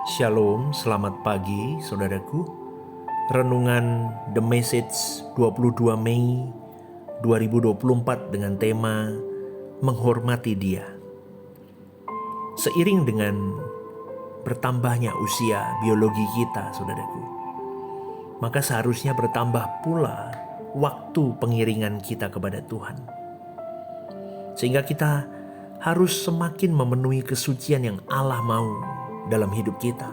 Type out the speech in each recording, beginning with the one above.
Shalom, selamat pagi saudaraku. Renungan The Message 22 Mei 2024 dengan tema Menghormati Dia. Seiring dengan bertambahnya usia biologi kita, saudaraku, maka seharusnya bertambah pula waktu pengiringan kita kepada Tuhan. Sehingga kita harus semakin memenuhi kesucian yang Allah mau dalam hidup kita.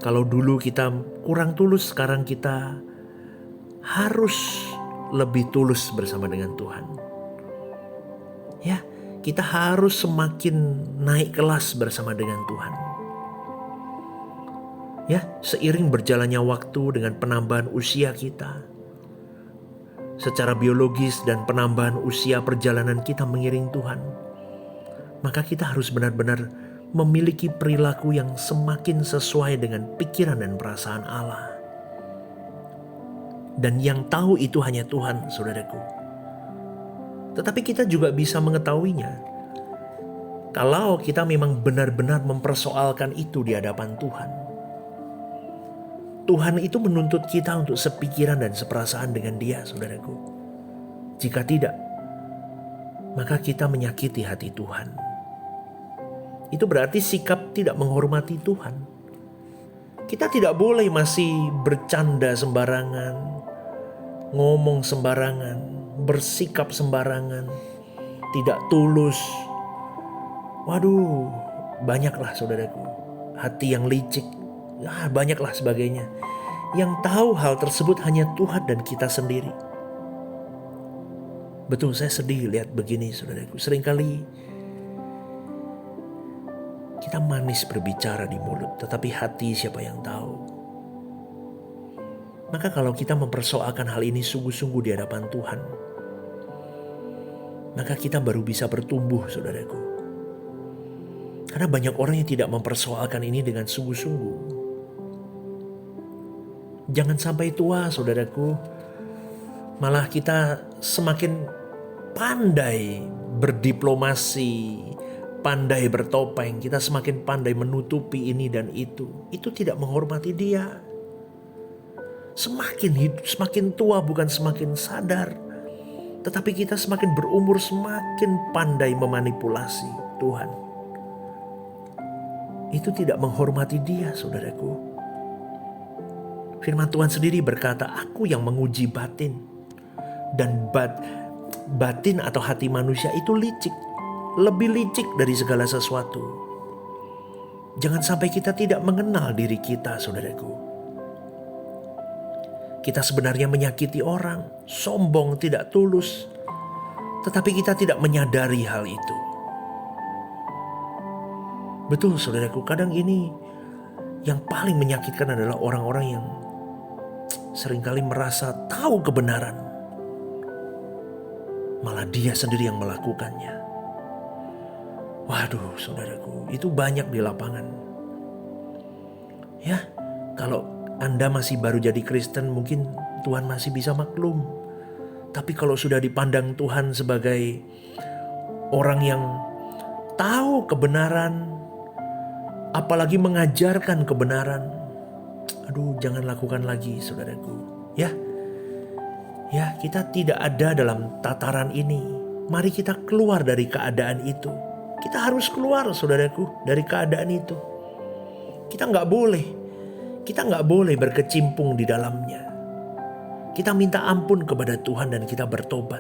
Kalau dulu kita kurang tulus, sekarang kita harus lebih tulus bersama dengan Tuhan. Ya, kita harus semakin naik kelas bersama dengan Tuhan. Ya, seiring berjalannya waktu dengan penambahan usia kita, secara biologis dan penambahan usia perjalanan kita mengiring Tuhan, maka kita harus benar-benar memiliki perilaku yang semakin sesuai dengan pikiran dan perasaan Allah. Dan yang tahu itu hanya Tuhan, saudaraku. Tetapi kita juga bisa mengetahuinya kalau kita memang benar-benar mempersoalkan itu di hadapan Tuhan. Tuhan itu menuntut kita untuk sepikiran dan seperasaan dengan Dia, saudaraku. Jika tidak, maka kita menyakiti hati Tuhan. Itu berarti sikap tidak menghormati Tuhan. Kita tidak boleh masih bercanda sembarangan, ngomong sembarangan, bersikap sembarangan, tidak tulus. Waduh, banyaklah saudaraku, hati yang licik, banyaklah sebagainya. Yang tahu hal tersebut hanya Tuhan dan kita sendiri. Betul, saya sedih lihat begini saudaraku. Seringkali kita manis berbicara di mulut, tetapi hati siapa yang tahu. Maka kalau kita mempersoalkan hal ini sungguh-sungguh di hadapan Tuhan, maka kita baru bisa bertumbuh, saudaraku. Karena banyak orang yang tidak mempersoalkan ini dengan sungguh-sungguh. Jangan sampai tua, saudaraku, malah kita semakin pandai berdiplomasi, pandai bertopeng, kita semakin pandai menutupi ini dan itu. Itu tidak menghormati Dia. Semakin tua bukan semakin sadar, tetapi kita semakin berumur semakin pandai memanipulasi Tuhan. Itu tidak menghormati Dia, saudaraku. Firman Tuhan sendiri berkata, "Aku yang menguji batin." Dan batin atau hati manusia itu licik. Lebih licik dari segala sesuatu. Jangan sampai kita tidak mengenal diri kita, saudaraku. Kita sebenarnya menyakiti orang, sombong, tidak tulus, tetapi kita tidak menyadari hal itu. Betul, saudaraku, kadang ini yang paling menyakitkan adalah orang-orang yang seringkali merasa tahu kebenaran, malah dia sendiri yang melakukannya. Waduh, saudaraku, itu banyak di lapangan. Ya, kalau Anda masih baru jadi Kristen, mungkin Tuhan masih bisa maklum. Tapi kalau sudah dipandang Tuhan sebagai orang yang tahu kebenaran, apalagi mengajarkan kebenaran, aduh, jangan lakukan lagi, saudaraku. Ya, kita tidak ada dalam tataran ini. Mari kita keluar dari keadaan itu. Kita harus keluar, saudaraku, dari keadaan itu. Kita nggak boleh berkecimpung di dalamnya. Kita minta ampun kepada Tuhan dan kita bertobat.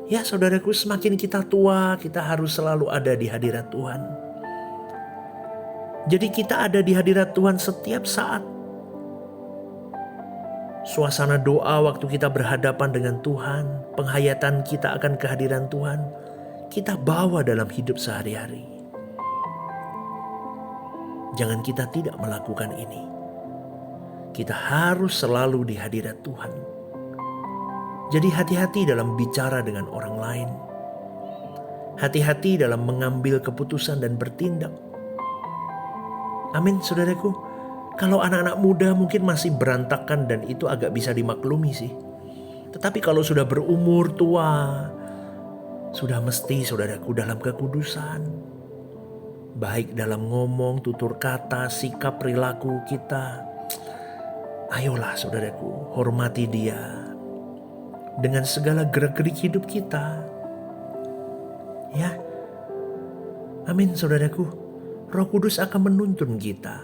Ya, saudaraku, semakin kita tua, kita harus selalu ada di hadirat Tuhan. Jadi kita ada di hadirat Tuhan setiap saat. Suasana doa waktu kita berhadapan dengan Tuhan, penghayatan kita akan kehadiran Tuhan, kita bawa dalam hidup sehari-hari. Jangan kita tidak melakukan ini. Kita harus selalu di hadirat Tuhan. Jadi hati-hati dalam bicara dengan orang lain. Hati-hati dalam mengambil keputusan dan bertindak. Amin, saudaraku. Kalau anak-anak muda mungkin masih berantakan dan itu agak bisa dimaklumi sih. Tetapi kalau sudah berumur tua, sudah mesti, saudaraku, dalam kekudusan, baik dalam ngomong, tutur kata, sikap, perilaku kita. Ayolah saudaraku, hormati Dia dengan segala gerak-gerik hidup kita. Ya, amin saudaraku. Roh Kudus akan menuntun kita.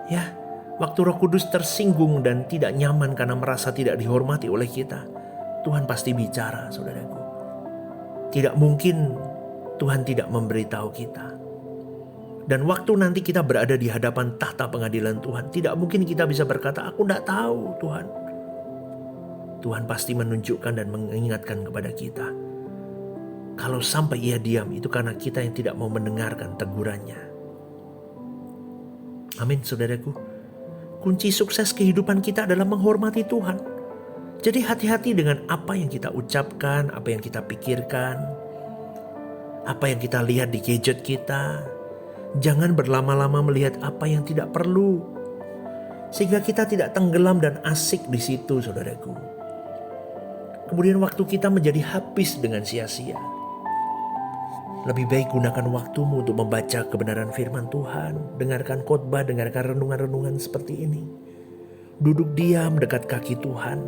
Ya, waktu Roh Kudus tersinggung dan tidak nyaman karena merasa tidak dihormati oleh kita, Tuhan pasti bicara saudaraku. Tidak mungkin Tuhan tidak memberitahu kita. Dan waktu nanti kita berada di hadapan tahta pengadilan Tuhan, tidak mungkin kita bisa berkata, aku tidak tahu Tuhan. Tuhan pasti menunjukkan dan mengingatkan kepada kita. Kalau sampai Ia diam, itu karena kita yang tidak mau mendengarkan tegurannya. Amin saudaraku. Kunci sukses kehidupan kita adalah menghormati Tuhan. Jadi hati-hati dengan apa yang kita ucapkan, apa yang kita pikirkan, apa yang kita lihat di gadget kita. Jangan berlama-lama melihat apa yang tidak perlu, sehingga kita tidak tenggelam dan asik di situ saudaraku. Kemudian waktu kita menjadi habis dengan sia-sia. Lebih baik gunakan waktumu untuk membaca kebenaran firman Tuhan, dengarkan khotbah, dengarkan renungan-renungan seperti ini. Duduk diam dekat kaki Tuhan.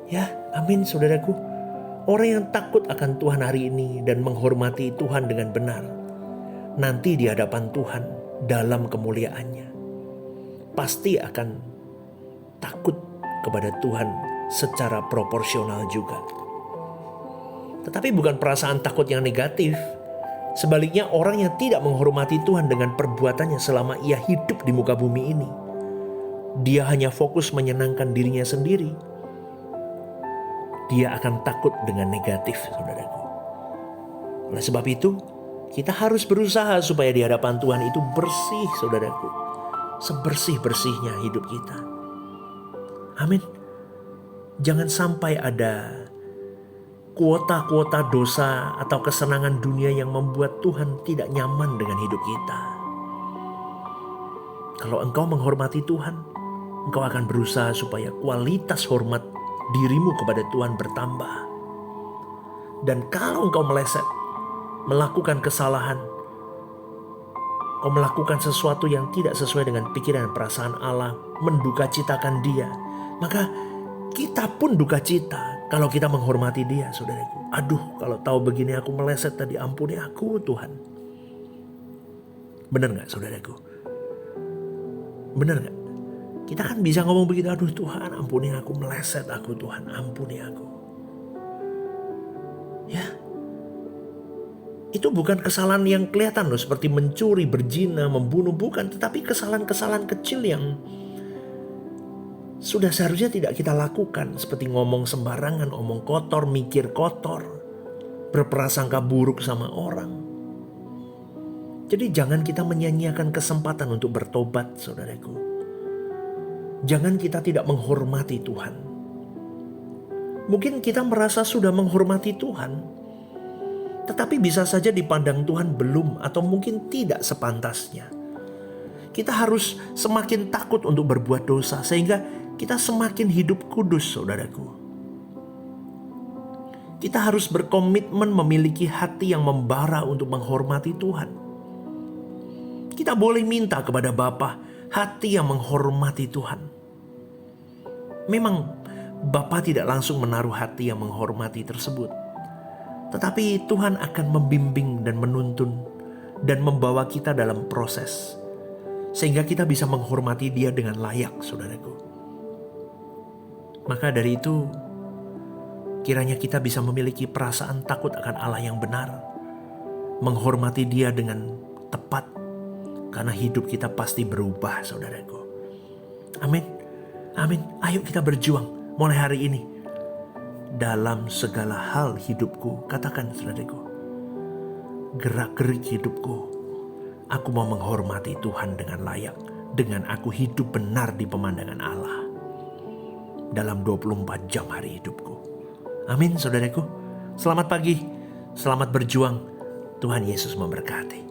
Ya, amin saudaraku. Orang yang takut akan Tuhan hari ini dan menghormati Tuhan dengan benar, nanti di hadapan Tuhan dalam kemuliaannya, pasti akan takut kepada Tuhan secara proporsional juga. Tetapi bukan perasaan takut yang negatif. Sebaliknya orang yang tidak menghormati Tuhan dengan perbuatannya selama ia hidup di muka bumi ini, dia hanya fokus menyenangkan dirinya sendiri. Dia akan takut dengan negatif, saudaraku. Oleh sebab itu, kita harus berusaha supaya di hadapan Tuhan itu bersih, saudaraku. Sebersih-bersihnya hidup kita. Amin. Jangan sampai ada kuota-kuota dosa atau kesenangan dunia yang membuat Tuhan tidak nyaman dengan hidup kita. Kalau engkau menghormati Tuhan, engkau akan berusaha supaya kualitas hormat dirimu kepada Tuhan bertambah. Dan kalau engkau meleset, melakukan kesalahan, kau melakukan sesuatu yang tidak sesuai dengan pikiran dan perasaan Allah, mendukacitakan Dia, maka kita pun duka cita kalau kita menghormati Dia, saudaraku. Aduh, kalau tahu begini aku meleset tadi, ampuni aku Tuhan. Benar gak saudaraku? Benar gak? Kita kan bisa ngomong begitu, aduh Tuhan ampuni aku, meleset aku Tuhan, ampuni aku. Ya, itu bukan kesalahan yang kelihatan loh, seperti mencuri, berzina, membunuh, bukan. Tetapi kesalahan-kesalahan kecil yang sudah seharusnya tidak kita lakukan, seperti ngomong sembarangan, omong kotor, mikir kotor, berprasangka buruk sama orang. Jadi jangan kita menyia-nyiakan kesempatan untuk bertobat, saudaraku. Jangan kita tidak menghormati Tuhan. Mungkin kita merasa sudah menghormati Tuhan, tetapi bisa saja dipandang Tuhan belum atau mungkin tidak sepantasnya. Kita harus semakin takut untuk berbuat dosa sehingga kita semakin hidup kudus, saudaraku. Kita harus berkomitmen memiliki hati yang membara untuk menghormati Tuhan. Kita boleh minta kepada Bapa hati yang menghormati Tuhan. Memang Bapa tidak langsung menaruh hati yang menghormati tersebut, tetapi Tuhan akan membimbing dan menuntun dan membawa kita dalam proses, sehingga kita bisa menghormati Dia dengan layak, saudaraku. Maka dari itu, kiranya kita bisa memiliki perasaan takut akan Allah yang benar, menghormati Dia dengan tepat, karena hidup kita pasti berubah, saudaraku. Amin. Amin. Ayo kita berjuang mulai hari ini. Dalam segala hal hidupku, katakan saudaraku, gerak-gerik hidupku, aku mau menghormati Tuhan dengan layak, dengan aku hidup benar di pemandangan Allah dalam 24 jam hari hidupku. Amin saudaraku. Selamat pagi, selamat berjuang. Tuhan Yesus memberkati.